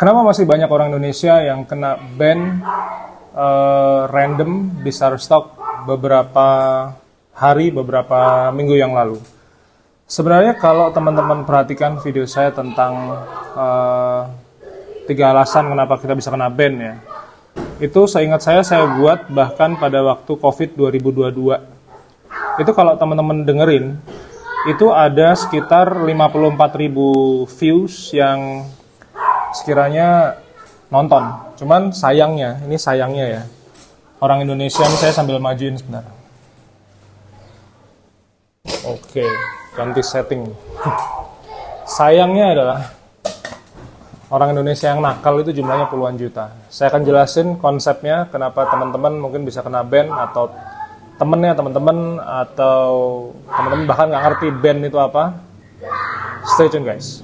Kenapa masih banyak orang Indonesia yang kena ban random di Shutterstock beberapa hari, beberapa minggu yang lalu? Sebenarnya kalau teman-teman perhatikan video saya tentang 3 alasan kenapa kita bisa kena ban ya, itu seingat saya buat bahkan pada waktu COVID 2022. Itu kalau teman-teman dengerin, itu ada sekitar 54.000 views yang sekiranya nonton. Cuman sayangnya, ini sayangnya ya, orang Indonesia ini saya sambil majuin sebentar. Oke, ganti setting. Sayangnya adalah orang Indonesia yang nakal itu jumlahnya puluhan juta. Saya akan jelasin konsepnya, kenapa teman-teman mungkin bisa kena ban, atau teman-teman bahkan nggak ngerti ban itu apa. Stay tune guys.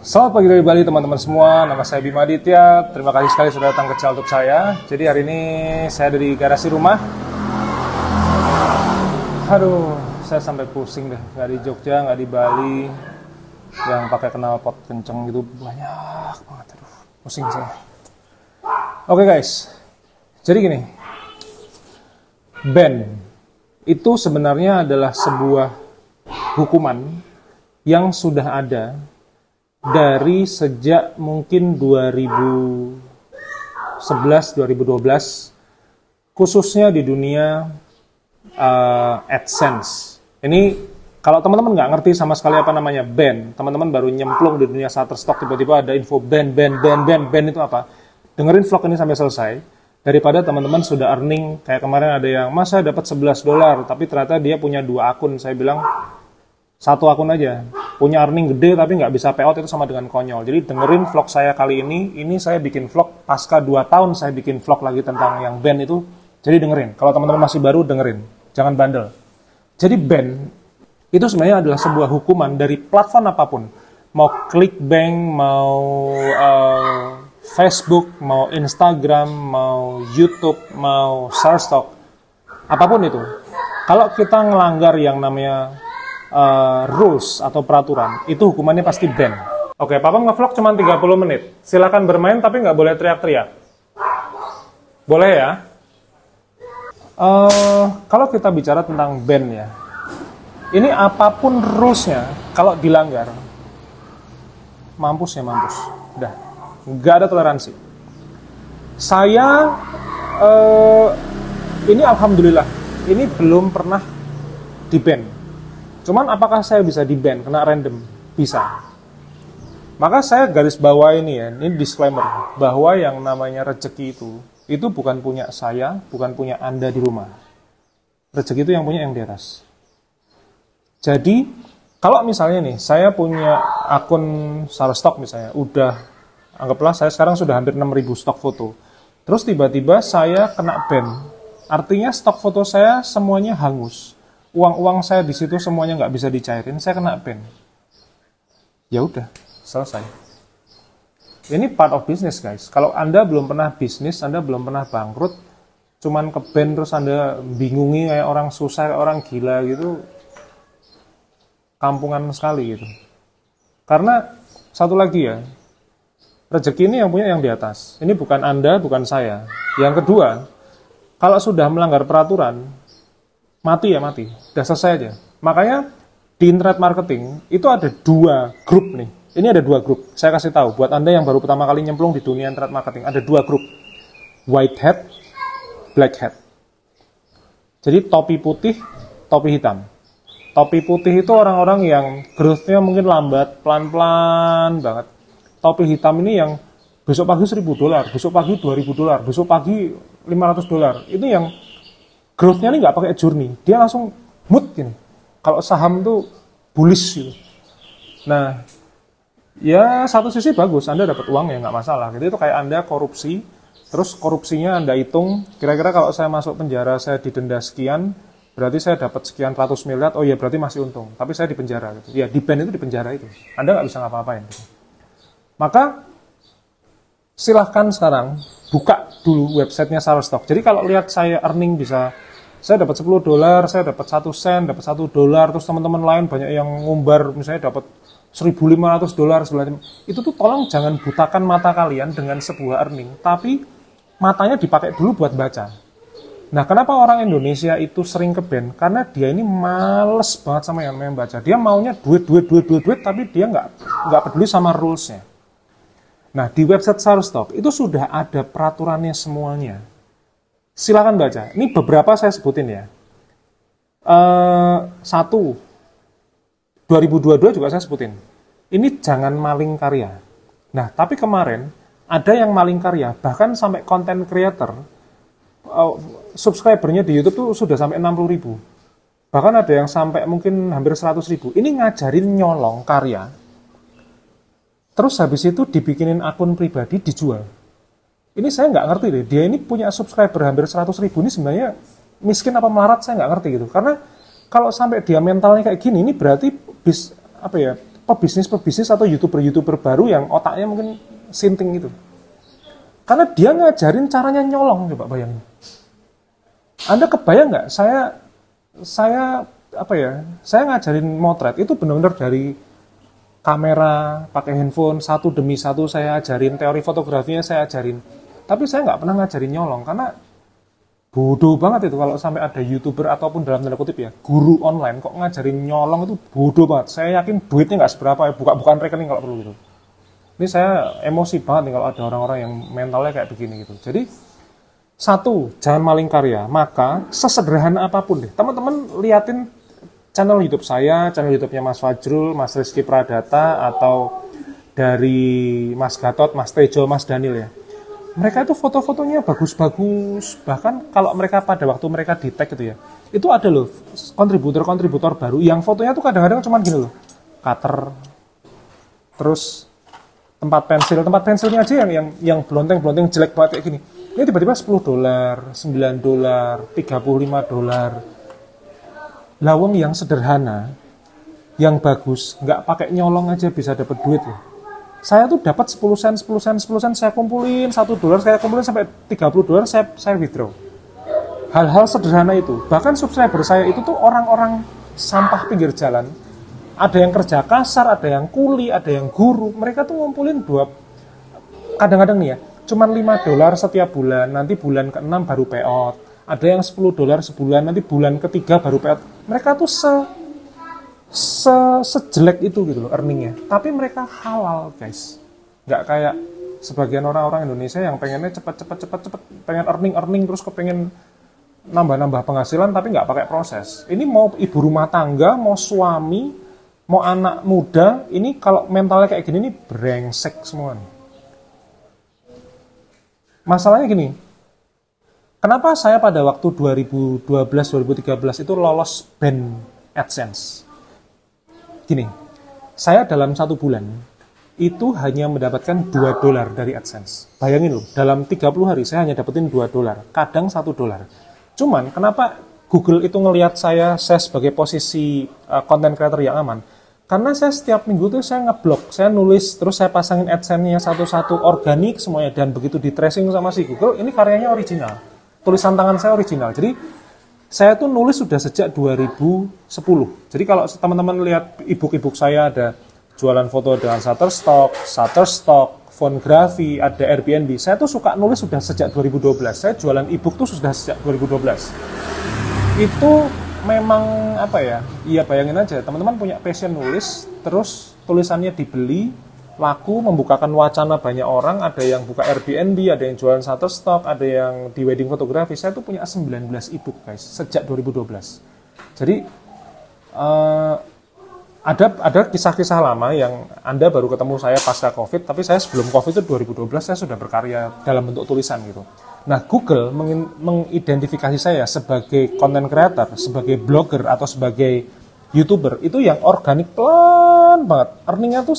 Selamat pagi dari Bali teman-teman semua, nama saya Bima Aditya. Terima kasih sekali sudah datang ke channel YouTube saya. Jadi hari ini saya ada di garasi rumah. Aduh, saya sampai pusing deh, nggak di Jogja, nggak di Bali, yang pakai knalpot kenceng gitu banyak banget. Aduh, pusing saya. Oke guys, jadi gini, ban itu sebenarnya adalah sebuah hukuman yang sudah ada dari sejak mungkin 2011-2012, khususnya di dunia AdSense. Ini kalau teman-teman nggak ngerti sama sekali apa namanya ban, teman-teman baru nyemplung di dunia Shutterstock, tiba-tiba ada info ban itu apa? Dengerin vlog ini sampai selesai, daripada teman-teman sudah earning, kayak kemarin ada yang, mas saya dapat $11, tapi ternyata dia punya 2 akun. Saya bilang, 1 akun aja, punya earning gede tapi nggak bisa payout, itu sama dengan konyol. Jadi dengerin vlog saya kali ini saya bikin vlog pasca 2 tahun saya bikin vlog lagi tentang yang ban itu. Jadi dengerin, kalau teman-teman masih baru dengerin, jangan bandel. Jadi ban itu sebenarnya adalah sebuah hukuman dari platform apapun, mau ClickBank, mau Facebook, mau Instagram, mau YouTube, mau Shutterstock, apapun itu. Kalau kita ngelanggar yang namanya rules atau peraturan, itu hukumannya pasti ban. Oke, Papa nge-vlog cuma 30 menit. Silakan bermain tapi nggak boleh teriak-teriak. Boleh ya? Kalau kita bicara tentang ban ya, ini apapun rules-nya, kalau dilanggar, mampus ya mampus. Udah, nggak ada toleransi. Saya, ini alhamdulillah, ini belum pernah di-ban. Cuman apakah saya bisa di-ban, kena random? Bisa. Maka saya garis bawah ini ya, ini disclaimer, bahwa yang namanya rezeki itu bukan punya saya, bukan punya Anda di rumah. Rezeki itu yang punya yang di atas. Jadi, kalau misalnya nih, saya punya akun Shutterstock misalnya, anggaplah saya sekarang sudah hampir 6.000 stok foto. Terus tiba-tiba saya kena ban, artinya stok foto saya semuanya hangus. Uang saya di situ semuanya nggak bisa dicairin, saya kena ban. Ya udah, selesai. Ini part of business guys. Kalau Anda belum pernah bisnis, Anda belum pernah bangkrut, cuman ke ban terus Anda bingungi kayak orang susah, kayak orang gila gitu, kampungan sekali gitu. Karena satu lagi ya, rezeki ini yang punya yang di atas. Ini bukan Anda, bukan saya. Yang kedua, kalau sudah melanggar peraturan, mati ya mati, udah selesai aja. Makanya di internet marketing itu ada 2 grup nih. Ini ada 2 grup. Saya kasih tahu buat Anda yang baru pertama kali nyemplung di dunia internet marketing, ada 2 grup. White hat, black hat. Jadi topi putih, topi hitam. Topi putih itu orang-orang yang growth-nya mungkin lambat, pelan-pelan banget. Topi hitam ini yang besok pagi $1.000, besok pagi $2.000, besok pagi $500. Itu yang growth-nya ini nggak pakai journey, dia langsung mood gini. Kalau saham tuh bullish gitu. Nah, ya satu sisi bagus, Anda dapat uang ya nggak masalah. Gitu, itu kayak Anda korupsi, terus korupsinya Anda hitung, kira-kira kalau saya masuk penjara, saya didenda sekian, berarti saya dapat sekian ratus miliar, oh ya berarti masih untung. Tapi saya di penjara gitu. Ya di ban itu di penjara itu. Anda nggak bisa ngapa-ngapain. Gitu. Maka silahkan sekarang buka dulu websitenya Shutterstock. Jadi kalau lihat saya earning bisa, saya dapat $10, saya dapat 1 sen, dapat $1, terus teman-teman lain banyak yang ngumbar misalnya dapat $1.500 segala macam. Itu tuh tolong jangan butakan mata kalian dengan sebuah earning, tapi matanya dipakai dulu buat baca. Nah, kenapa orang Indonesia itu sering ke-ban? Karena dia ini males banget sama yang namanya baca. Dia maunya duit, tapi dia nggak peduli sama rules-nya. Nah, di website Shutterstock itu sudah ada peraturannya semuanya. Silakan baca. Ini beberapa saya sebutin ya. 2022 juga saya sebutin. Ini jangan maling karya. Nah, tapi kemarin ada yang maling karya, bahkan sampai content creator, subscribernya di YouTube tuh sudah sampai 60.000. Bahkan ada yang sampai mungkin hampir 100.000. Ini ngajarin nyolong karya. Terus habis itu dibikinin akun pribadi, dijual. Ini saya nggak ngerti deh, dia ini punya subscriber hampir 100.000, ini sebenarnya miskin apa melarat, saya nggak ngerti gitu. Karena kalau sampai dia mentalnya kayak gini, ini berarti pebisnis atau YouTuber baru yang otaknya mungkin sinting gitu. Karena dia ngajarin caranya nyolong, coba bayangin. Anda kebayang nggak? Saya ngajarin motret itu benar-benar dari kamera, pakai handphone, satu demi satu saya ajarin, teori fotografinya saya ajarin. Tapi saya nggak pernah ngajarin nyolong, karena bodoh banget itu kalau sampai ada YouTuber ataupun dalam tanda kutip ya, guru online kok ngajarin nyolong, itu bodoh banget. Saya yakin duitnya nggak seberapa ya, bukan rekening kalau perlu gitu. Ini saya emosi banget nih kalau ada orang-orang yang mentalnya kayak begini gitu. Jadi, satu, jangan maling karya. Maka, sesederhana apapun deh, teman-teman liatin channel YouTube saya, channel YouTube-nya Mas Fajrul, Mas Rizky Pradata, atau dari Mas Gatot, Mas Tejo, Mas Daniel ya. Mereka itu foto-fotonya bagus-bagus, bahkan kalau mereka pada waktu mereka di tag gitu ya, itu ada loh kontributor baru yang fotonya tuh kadang-kadang cuma gini loh, cutter, terus tempat pensilnya aja yang blonting jelek banget kayak gini. Ini tiba-tiba $10, $9, $35. Lawang yang sederhana, yang bagus, nggak pakai nyolong aja bisa dapat duit loh. Saya tuh dapat 10 sen, saya kumpulin, $1 saya kumpulin sampai $30 saya withdraw. Hal-hal sederhana itu. Bahkan subscriber saya itu tuh orang-orang sampah pinggir jalan. Ada yang kerja kasar, ada yang kuli, ada yang guru. Mereka tuh ngumpulin kadang-kadang nih ya, cuman $5 setiap bulan, nanti bulan ke-6 baru payout. Ada yang $10 sebulan, nanti bulan ketiga baru payout. Mereka tuh sejelek itu gitu loh earningnya, tapi mereka halal guys, nggak kayak sebagian orang-orang Indonesia yang pengennya cepet, pengen earning terus kepengen nambah penghasilan tapi nggak pakai proses. Ini mau ibu rumah tangga, mau suami, mau anak muda, ini kalau mentalnya kayak gini nih brengsek semua nih. Masalahnya gini, kenapa saya pada waktu 2012-2013 itu lolos ban AdSense? Gini, saya dalam 1 bulan itu hanya mendapatkan $2 dari AdSense. Bayangin loh, dalam 30 hari saya hanya dapetin $2, kadang $1. Cuman kenapa Google itu ngelihat saya sebagai posisi content creator yang aman? Karena saya setiap minggu tuh saya ngeblok, saya nulis, terus saya pasangin AdSense-nya satu-satu organik semuanya, dan begitu di tracing sama si Google, ini karyanya original. Tulisan tangan saya original. Jadi saya tuh nulis sudah sejak 2010. Jadi kalau teman-teman lihat ebook saya ada jualan foto dengan Shutterstock, Fonegraphy, ada Airbnb. Saya tuh suka nulis sudah sejak 2012. Saya jualan ebook tuh sudah sejak 2012. Itu memang apa ya? Iya bayangin aja, teman-teman punya passion nulis, terus tulisannya dibeli, laku, membukakan wacana banyak orang, ada yang buka Airbnb, ada yang jualan Shutterstock, ada yang di wedding fotografi. Saya tuh punya 19 ebook guys, sejak 2012. Jadi ada kisah-kisah lama yang Anda baru ketemu saya pasca COVID, tapi saya sebelum COVID itu 2012 saya sudah berkarya dalam bentuk tulisan gitu. Nah, Google mengidentifikasi saya sebagai content creator, sebagai blogger atau sebagai YouTuber itu yang organik pelan banget. Earningnya tuh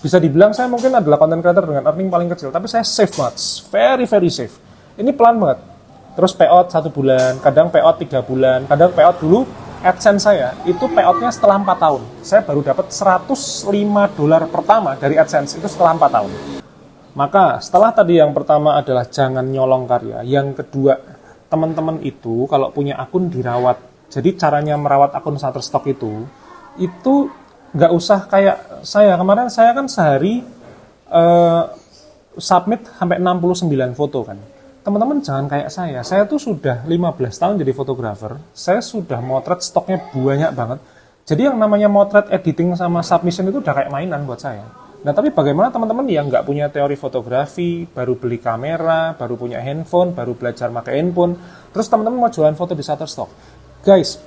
bisa dibilang saya mungkin adalah content creator dengan earning paling kecil, tapi saya safe banget, very safe. Ini pelan banget. Terus payout 1 bulan, kadang payout 3 bulan, kadang payout dulu AdSense saya itu payoutnya setelah 4 tahun. Saya baru dapat $105 pertama dari AdSense itu setelah 4 tahun. Maka setelah tadi yang pertama adalah jangan nyolong karya, yang kedua, teman-teman itu kalau punya akun dirawat. Jadi caranya merawat akun Shutterstock itu nggak usah kayak saya. Kemarin saya kan sehari submit sampai 69 foto kan. Teman-teman jangan kayak saya tuh sudah 15 tahun jadi fotografer, saya sudah motret stoknya banyak banget. Jadi yang namanya motret, editing, sama submission itu udah kayak mainan buat saya. Nah, tapi bagaimana teman-teman yang nggak punya teori fotografi, baru beli kamera, baru punya handphone, baru belajar pakai handphone, terus teman-teman mau jualan foto di Shutterstock? Guys,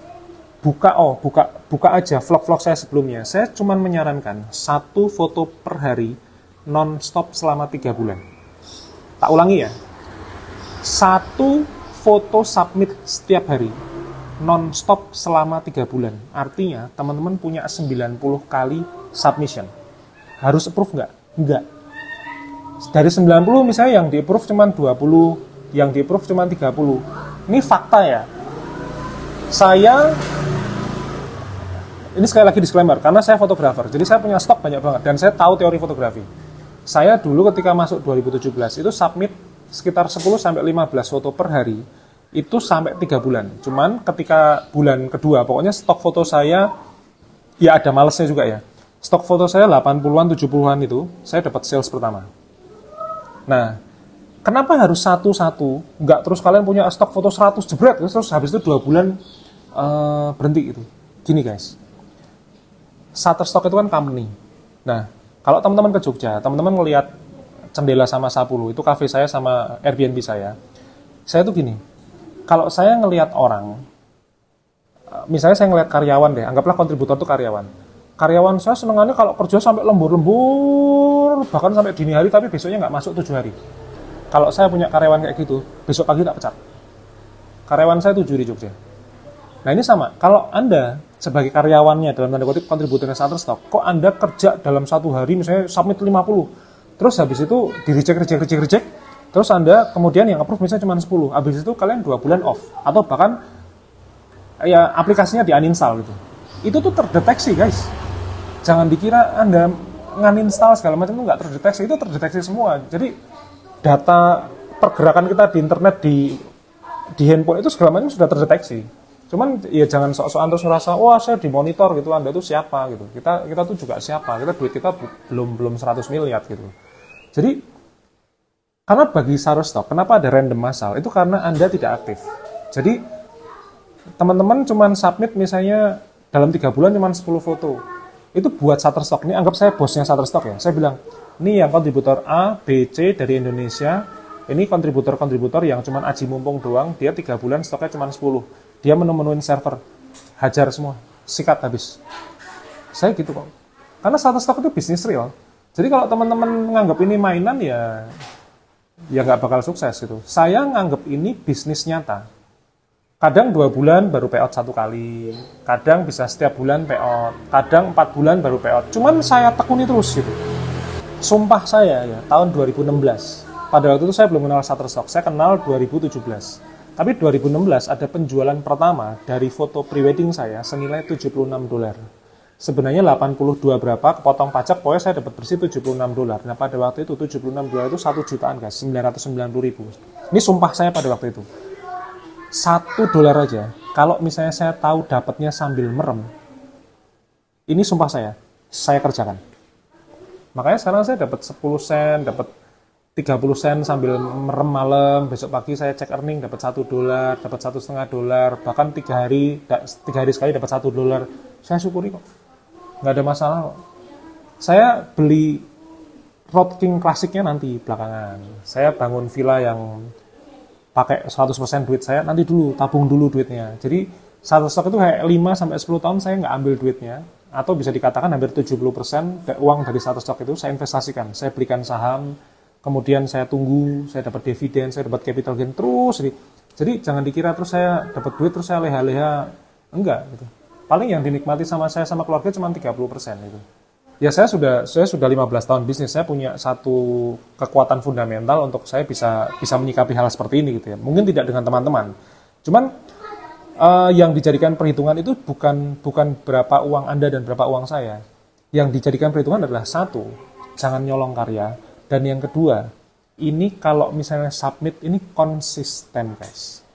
buka aja vlog-vlog saya sebelumnya. Saya cuma menyarankan 1 foto per hari, non-stop selama 3 bulan. Tak ulangi ya, 1 foto submit setiap hari, non-stop selama 3 bulan. Artinya, teman-teman punya 90 kali submission. Harus approve nggak? Nggak. Dari 90 misalnya yang di-approve cuma 20, yang di-approve cuma 30. Ini fakta ya. Ini sekali lagi disclaimer, karena saya fotografer, jadi saya punya stok banyak banget, dan saya tahu teori fotografi. Saya dulu ketika masuk 2017, itu submit sekitar 10-15 foto per hari, itu sampai 3 bulan. Cuman ketika bulan kedua, pokoknya stok foto saya, ya ada malesnya juga ya, stok foto saya 80-an, 70-an itu, saya dapat sales pertama. Nah, kenapa harus satu-satu? Nggak terus kalian punya stok foto 100 jebret, terus habis itu 2 bulan berhenti itu. Gini guys, Shutterstock itu kan company. Nah, kalau teman-teman ke Jogja, teman-teman melihat Cendela sama 10, itu cafe saya sama Airbnb saya tuh gini, kalau saya ngelihat orang, misalnya saya ngelihat karyawan deh, anggaplah kontributor itu karyawan saya senengannya kalau kerja sampai lembur-lembur, bahkan sampai dini hari, tapi besoknya nggak masuk 7 hari. Kalau saya punya karyawan kayak gitu, besok pagi tak pecat. Karyawan saya 7 di Jogja. Nah ini sama, kalau Anda sebagai karyawannya, dalam tanda kutip kontributornya Shutterstock, kok Anda kerja dalam 1 hari, misalnya submit 50, terus habis itu di-reject, terus Anda kemudian yang approve misalnya cuma 10, habis itu kalian 2 bulan off, atau bahkan ya aplikasinya di-uninstall gitu. Itu tuh terdeteksi guys. Jangan dikira Anda ngan-install segala macam itu nggak terdeteksi, itu terdeteksi semua. Jadi data pergerakan kita di internet, di handphone itu segala macam sudah terdeteksi. Cuman ya jangan sok-sokan terus merasa, wah saya dimonitor gitu, Anda tuh siapa gitu. Kita tuh juga siapa, duit kita belum 100 miliar gitu. Jadi karena bagi Shutterstock, kenapa ada random massal? Itu karena Anda tidak aktif. Jadi teman-teman cuman submit misalnya dalam 3 bulan cuma 10 foto. Itu buat Shutterstock. Ini anggap saya bosnya Shutterstock ya. Saya bilang, ini yang kontributor A, B, C dari Indonesia. Ini kontributor-kontributor yang cuma aji mumpung doang. Dia 3 bulan stoknya cuma 10. Dia menu-menuin server. Hajar semua. Sikat habis. Saya gitu kok. Karena Shutterstock itu bisnis real. Jadi kalau teman-teman menganggap ini mainan ya nggak bakal sukses gitu. Saya nganggap ini bisnis nyata. Kadang 2 bulan baru payout 1 kali, kadang bisa setiap bulan payout, kadang 4 bulan baru payout. Cuman saya tekuni terus gitu. Sumpah saya ya, tahun 2016. Pada waktu itu saya belum kenal Shutterstock, saya kenal 2017. Tapi 2016 ada penjualan pertama dari foto prewedding saya senilai $76. Sebenarnya 82 berapa, kepotong pajak, pokoknya saya dapat bersih $76. Nah pada waktu itu $76 itu 1 jutaan guys, 990.000. Ini sumpah saya pada waktu itu. $1 aja, kalau misalnya saya tahu dapatnya sambil merem, ini sumpah saya kerjakan. Makanya sekarang saya dapat 10 sen, dapat 30 sen sambil merem malam, besok pagi saya cek earning dapat $1, dapat $1,5, bahkan 3 hari sekali dapat $1. Saya syukuri kok, nggak ada masalah kok. Saya beli Road King klasiknya nanti belakangan. Saya bangun villa yang pakai 100% duit saya, nanti dulu, tabung dulu duitnya. Jadi Shutterstock itu kayak 5-10 tahun saya nggak ambil duitnya, atau bisa dikatakan hampir 70% uang dari Shutterstock itu saya investasikan. Saya belikan saham, kemudian saya tunggu, saya dapat dividen, saya dapat capital gain terus. Jadi jangan dikira terus saya dapat duit terus saya leha-leha, enggak gitu. Paling yang dinikmati sama saya sama keluarga cuma 30% gitu. Ya saya sudah 15 tahun bisnis, saya punya satu kekuatan fundamental untuk saya bisa menyikapi hal seperti ini gitu ya. Mungkin tidak dengan teman-teman. Cuman yang dijadikan perhitungan itu bukan berapa uang Anda dan berapa uang saya. Yang dijadikan perhitungan adalah 1, jangan nyolong karya, Dan yang kedua, ini kalau misalnya submit, ini konsisten, guys.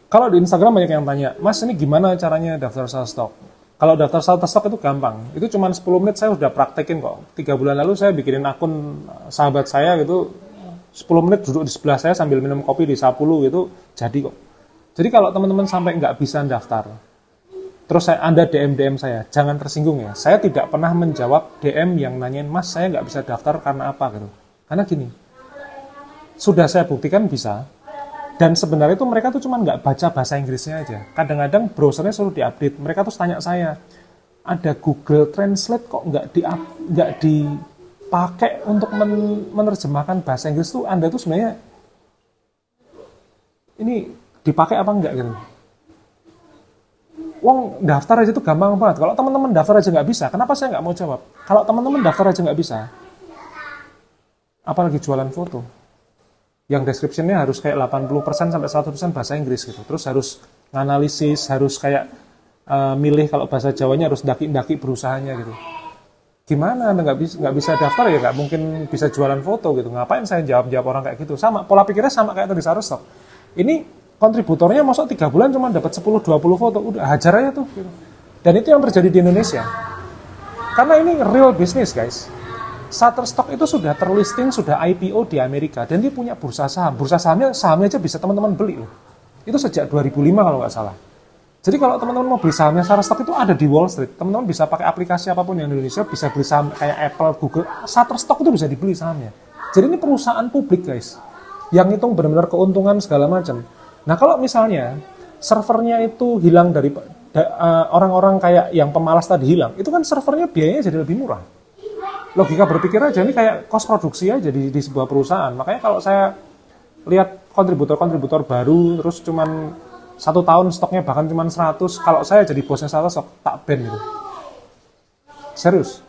Kalau di Instagram banyak yang tanya, Mas ini gimana caranya daftar Shutterstock? Kalau daftar Shutterstock itu gampang. Itu cuma 10 menit saya sudah praktekin kok. 3 bulan lalu saya bikinin akun sahabat saya gitu, 10 menit duduk di sebelah saya sambil minum kopi di Sapulu gitu, jadi kok. Jadi kalau teman-teman sampai nggak bisa daftar, terus Anda DM saya, jangan tersinggung ya. Saya tidak pernah menjawab DM yang nanyain, Mas saya nggak bisa daftar karena apa gitu. Karena gini, sudah saya buktikan bisa. Dan sebenarnya itu mereka tuh cuma nggak baca bahasa Inggrisnya aja. Kadang-kadang browsernya suruh diupdate. Mereka tuh tanya saya, ada Google Translate kok nggak dipakai untuk menerjemahkan bahasa Inggris tuh. Anda tuh sebenarnya ini dipakai apa enggak gitu. Wong daftar aja tuh gampang banget. Kalau teman-teman daftar aja nggak bisa, kenapa saya nggak mau jawab? Kalau teman-teman daftar aja nggak bisa, apalagi jualan foto yang description-nya harus kayak 80% sampai 100% bahasa Inggris gitu. Terus harus nganalisis, harus kayak milih, kalau bahasa Jawanya harus daki-daki berusahanya gitu. Gimana Anda nggak bisa daftar ya, nggak mungkin bisa jualan foto gitu. Ngapain saya jawab orang kayak gitu? Sama, pola pikirnya sama kayak tadi Shutterstock. Ini kontributornya masuk 3 bulan cuma dapat 10-20 foto, udah hajar aja tuh gitu. Dan itu yang terjadi di Indonesia. Karena ini real business, guys. Shutterstock itu sudah terlisting, sudah IPO di Amerika, dan dia punya bursa saham. Bursa sahamnya aja bisa teman-teman beli loh. Itu sejak 2005 kalau nggak salah. Jadi kalau teman-teman mau beli sahamnya Shutterstock itu ada di Wall Street. Teman-teman bisa pakai aplikasi apapun yang di Indonesia, bisa beli saham kayak Apple, Google. Shutterstock itu bisa dibeli sahamnya. Jadi ini perusahaan publik, guys, yang hitung benar-benar keuntungan segala macam. Nah kalau misalnya servernya itu hilang dari orang-orang kayak yang pemalas tadi hilang, itu kan servernya biayanya jadi lebih murah. Logika berpikir aja, ini kayak cost produksi aja di sebuah perusahaan. Makanya kalau saya lihat kontributor baru, terus cuman 1 tahun stoknya bahkan cuman 100, kalau saya jadi bosnya Shutterstock, tak ban gitu. Serius.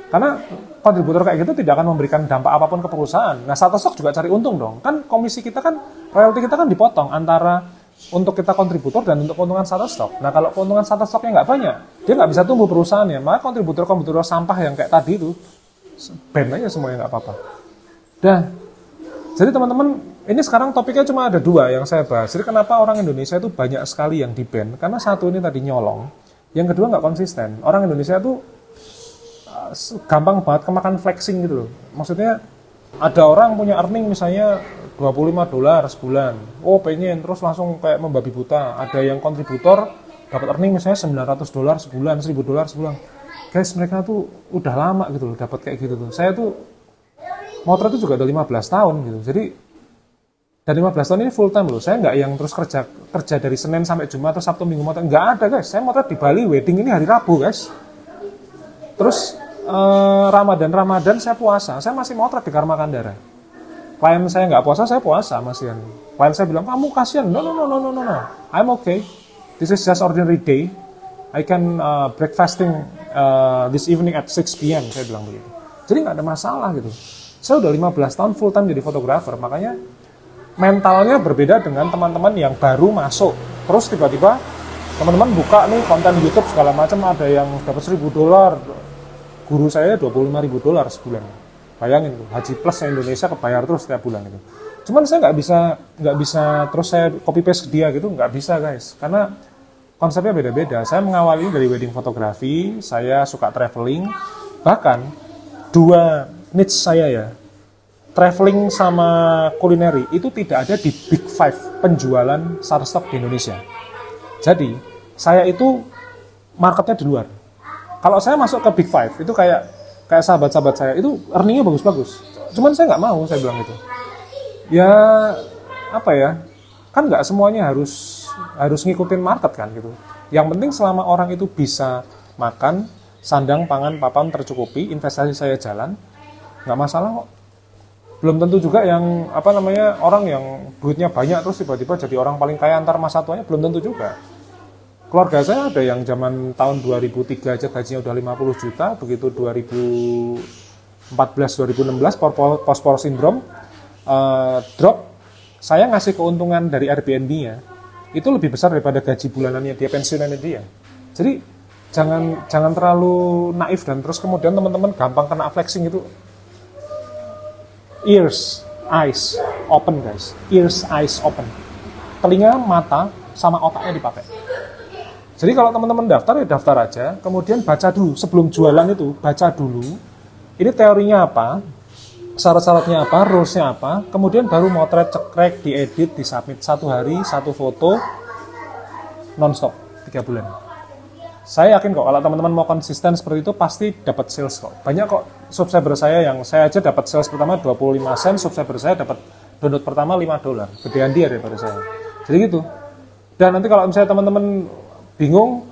Karena kontributor kayak gitu tidak akan memberikan dampak apapun ke perusahaan. Nah, Shutterstock juga cari untung dong. Kan komisi kita kan, royalti kita kan dipotong antara untuk kita kontributor dan untuk keuntungan Shutterstock. Nah, kalau keuntungan Shutterstocknya nggak banyak, dia nggak bisa tumbuh perusahaannya. Maka kontributor sampah yang kayak tadi itu, ban aja semuanya, nggak apa-apa. Dah. Jadi teman-teman, ini sekarang topiknya cuma ada 2 yang saya bahas. Jadi kenapa orang Indonesia itu banyak sekali yang di-ban? Karena satu ini tadi nyolong, yang kedua nggak konsisten. Orang Indonesia itu gampang banget kemakan flexing gitu loh. Maksudnya ada orang punya earning misalnya $25 sebulan. Oh pengen, terus langsung kayak membabi buta. Ada yang kontributor dapat earning misalnya $900 sebulan, $1.000 sebulan. Guys, mereka tuh udah lama gitu loh dapat kayak gitu tuh. Saya tuh motret itu juga udah 15 tahun gitu. Jadi dari 15 tahun ini full time loh. Saya nggak yang terus kerja dari Senin sampai Jumat atau Sabtu Minggu motret. Nggak ada, guys. Saya motret di Bali, wedding ini hari Rabu, guys. Terus Ramadan saya puasa. Saya masih motret di Karma Kandara. Klien saya nggak puasa, saya puasa masih. Klien saya bilang, kamu kasihan. No. I'm okay. This is just ordinary day. I can break fasting this evening at 6 p.m. Saya bilang begitu. Jadi nggak ada masalah gitu. Saya udah 15 tahun full time jadi fotografer, makanya mentalnya berbeda dengan teman-teman yang baru masuk. Terus tiba-tiba teman-teman buka nih konten YouTube segala macam, ada yang dapat $1.000. Guru saya $25.000 sebulan. Bayangin tuh, Haji Plus Indonesia kebayar terus setiap bulan itu. Cuman saya nggak bisa terus saya copy paste ke dia gitu, nggak bisa, guys, karena konsepnya beda-beda. Saya mengawali dari wedding fotografi, saya suka traveling, bahkan 2 niche saya ya, traveling sama kulineri, itu tidak ada di Big 5 penjualan Shutterstock di Indonesia. Jadi, saya itu marketnya di luar. Kalau saya masuk ke Big 5, itu kayak sahabat-sahabat saya, itu earningnya bagus-bagus. Cuman saya nggak mau, saya bilang gitu. Ya, apa ya, kan nggak semuanya harus ngikutin market kan gitu. Yang penting selama orang itu bisa makan, sandang, pangan, papan tercukupi, investasi saya jalan, nggak masalah kok. Belum tentu juga yang orang yang duitnya banyak terus tiba-tiba jadi orang paling kaya antar masa tuanya, belum tentu juga. Keluarga saya ada yang zaman tahun 2003 aja gajinya udah 50 juta, begitu 2014-2016 post-war syndrome drop, saya ngasih keuntungan dari Airbnb-nya itu lebih besar daripada gaji bulanannya dia, pensiunannya dia. Jadi jangan terlalu naif dan terus kemudian teman-teman gampang kena flexing itu. ears, eyes, open guys. Ears, eyes, open. Telinga, mata, sama otaknya dipakai. Jadi kalau teman-teman daftar ya daftar aja, kemudian baca dulu. Sebelum jualan itu, baca dulu. Ini teorinya apa, syarat-syaratnya apa, rules-nya apa, kemudian baru motret, cekrek, diedit, disubmit. 1 hari, 1 foto, non-stop, 3 bulan. Saya yakin kok kalau teman-teman mau konsisten seperti itu pasti dapat sales kok. Banyak kok subscriber saya yang saya aja dapat sales pertama 25 sen, subscriber saya dapat download pertama $5. Gedean dia daripada saya. Jadi gitu. Dan nanti kalau misalnya teman-teman bingung,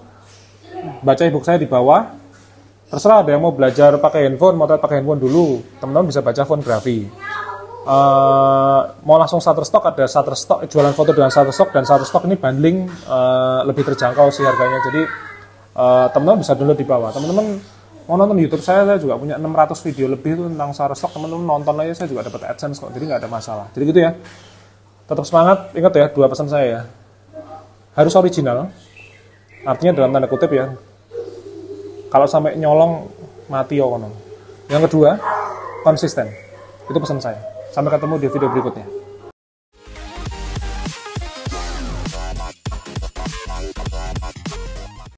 baca ebook saya di bawah. Terserah ada yang mau belajar pakai handphone, mau pakai handphone dulu. Teman-teman bisa baca Fonografi. Mau langsung Shutterstock, ada Shutterstock, jualan foto dengan Shutterstock, dan Shutterstock ini bundling lebih terjangkau sih harganya. Jadi teman-teman bisa download di bawah. Teman-teman mau nonton YouTube saya juga punya 600 video lebih itu tentang Shutterstock. Teman-teman nonton aja, saya juga dapat AdSense kok, jadi nggak ada masalah. Jadi gitu ya. Tetap semangat, ingat ya 2 pesan saya ya. Harus original, artinya dalam tanda kutip ya. Kalau sampai nyolong, mati ya konon. Yang kedua, konsisten. Itu pesan saya. Sampai ketemu di video berikutnya.